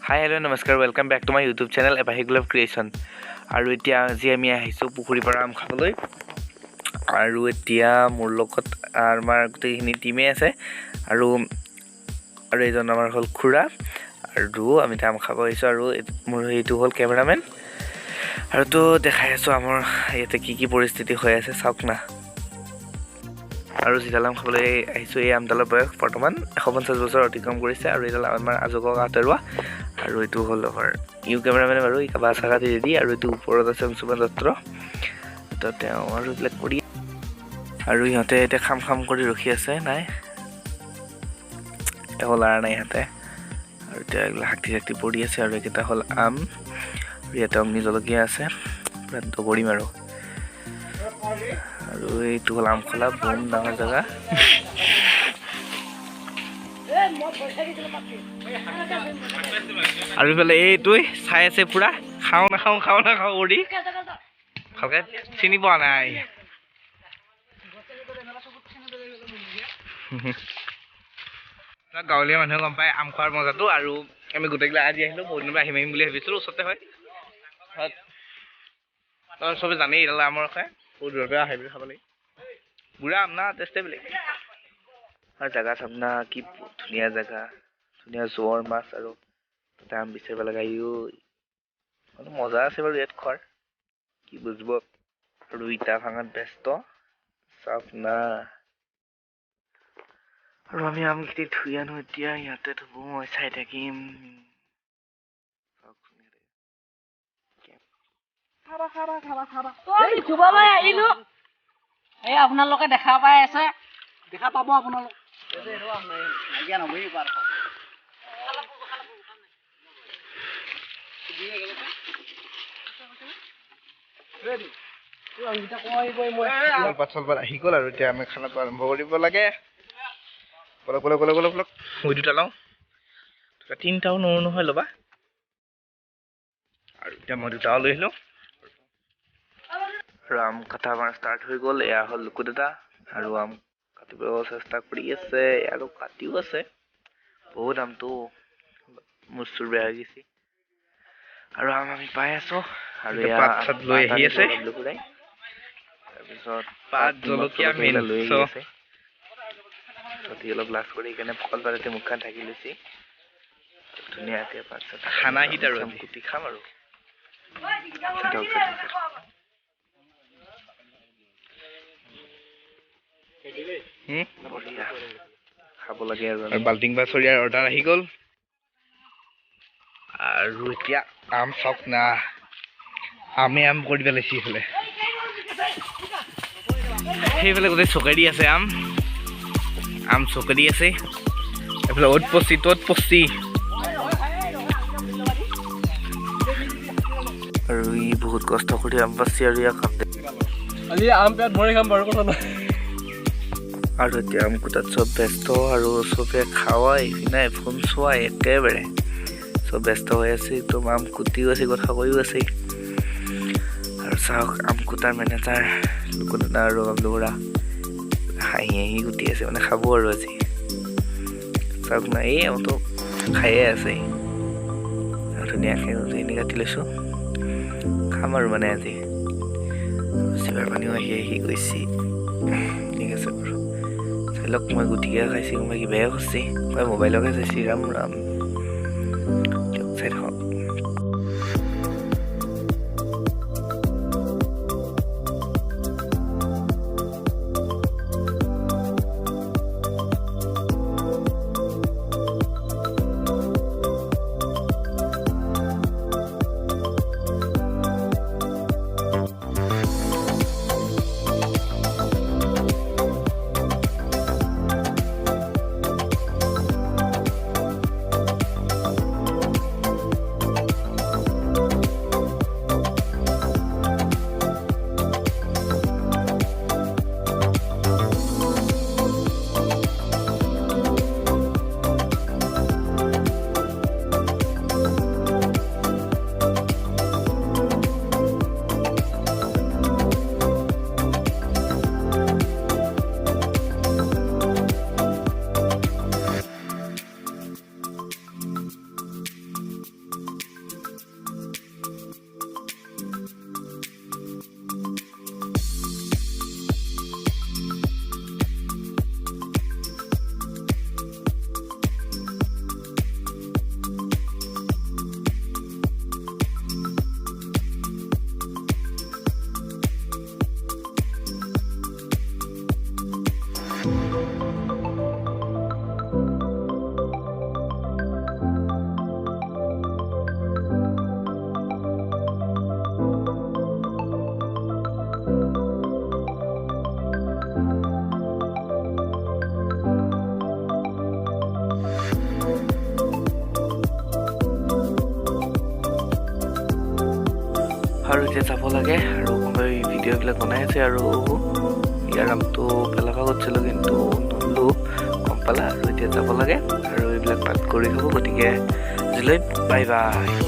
Hi, hello, namaskar. Welcome back to my YouTube channel, Epahiglove Creation. আৰু এতিয়া আজি আমি আহিছো পুখুৰী পৰা আম খাবলৈ আৰু এতিয়া মোৰ লগত আমাৰ গোটেইখিনি টিমে আছে আৰু এজন আমাৰ হল খুৰা আৰু আমি আম খাব আহিছো আৰু মোৰ এইটো হল কেমেৰামেন আৰু তো দেখাই আছো আমাৰ ইয়াতে কি পৰিস্থিতি হৈ আছে চাওক না আৰু জিলালাম খাবলৈ আহিছো এই আমডালৰ বয়স বৰ্তমান 150 বছৰ অতিক্ৰম কৰিছে আৰু এইডাল আমাৰ আজোককা আতৰুৱা আৰু এইটো হল আমাৰ ইউ কেমেৰামেন বাৰু এই কাবা সাগা দি আৰু এইটো ওপৰত আছে সুমন দত্ত তো তেওঁ আৰু ব্লেক কৰি আৰু ইহঁতে এতিয়া খাম কৰি ৰখি আছে নাই এহলাৰ নাই হাতে আৰু এতিয়া এগুলা হাক্তি পৰি আছে আৰু এটা হল আম ইয়াতে অগ্নি জলকীয়া আছে পুৰা দগৰিম আৰু এইটো হল আম খোলা বম ডাঙৰ জায়গা আৰু ইফালে এইটোই চাই আছে পুৰা খাও নাখাও উৰি ভালকে চিনি পোৱা নাই গাঁৱলীয়া মানুহে গম পায় আম খোৱাৰ মজাটো আৰু আমি গোটেইগিলা আজি আহিলো বহুত দিনৰ পৰা আহিম বুলি ভাবিছিলো ওচৰতে হয় চবে জানেই এইডাল আমৰ খাই বহুত দূৰৰ পৰা আহে বুলি খাব লাগে বুঢ়া আম না টেষ্টে বেলেগ আৰু জেগা চাম না কি ধুনীয়া জেগা ধুনীয়া জোৱাৰ মাছ আৰু তাতে আম বিচাৰিব লগা মজা আছে বাৰু ইয়াত খোৱাৰ কি বুজিব আৰু ইটা ভাঙাত ব্যস্ত চাওক না আৰু আমি আমকেইটি ধুই আনো এতিয়া ইয়াতে থব মই চাই থাকিম আপোনালোকে দেখা পাই আছে দেখা পাব আপোনালোক আহি গ'ল আৰু এতিয়া আমি খানাটো আৰম্ভ কৰিব লাগে অলপ মই দুটা লওঁ তিনিটাও নৰো নহয় ল'বা আৰু এতিয়া মই দুটাও লৈ আহিলো আৰু আম কটা আমাৰ ষ্টাৰ্ট হৈ গ'ল এয়া হ'ল লুকু দাদা আৰু আম কাটিব চেষ্টা কৰি আছে আৰু কাটিও আছে বহুত আমটো মোৰ চুৰ বেয়া হৈ গৈছে আৰু আম আমি পাই আছো আৰু পাত লৈ আহি আছে তাৰপিছত পাত জলকীয়া মেইন লৈ আহি আছে অলপ লাজ কৰি কেনে পকল পাততে মুখখন ঢাকি লৈছে ধুনীয়াকে পাত খানা হিট আৰু কুটি খাম আৰু খাব লাগে আৰু বাল্টিং বা চৰিয়াৰ অৰ্ডাৰ আহি গ'ল আৰু এতিয়া আম চাওক না আমে আম কৰি পেলাইছে সেইফালে গোটেই চকেৰি আছে আম চকেৰি আছে এইফালে অ'ত পচি ত'ত পচি আৰু ই বহুত কষ্ট কৰি আম পাচি আৰু ইয়াক আম পেট ভৰি খাম বাৰু কথা নাই আৰু এতিয়া আম কোটাত চব ব্যস্ত আৰু চবে খাৱাই নাই ফোন চোৱাই একেবাৰে চব ব্যস্ত হৈ আছে একদম আম কুটিও আছে কথা কৈও আছে আৰু চাওক আম কুটাৰ মেনেজাৰ লুকু দাদা আৰু লুকুৰা হাঁহি গুটি আছে মানে খাব আৰু আজি চাওক না এই আমটো খায়ে আছে ধুনীয়াকৈ এনেকৈ কাটি লৈছোঁ খাম আৰু মানে আজি চিবাৰ পানীও আহি গৈছে ঠিক আছে বাৰু চাই লওক মই গুটিকে খাইছোঁ মই কিবাহে খুচি মই মোবাইলকে চাইছোঁ ৰাম চাই থাকক আৰু এতিয়া যাব লাগে আৰু মই ভিডিঅ'বিলাক বনাই আছে আৰু ইয়াৰ নামটো পেলাব গৈছিলোঁ কিন্তু নললো গম পালা আৰু এতিয়া যাব লাগে আৰু এইবিলাক পাত কৰি হ'ব গতিকে আজিলৈ বাই বাই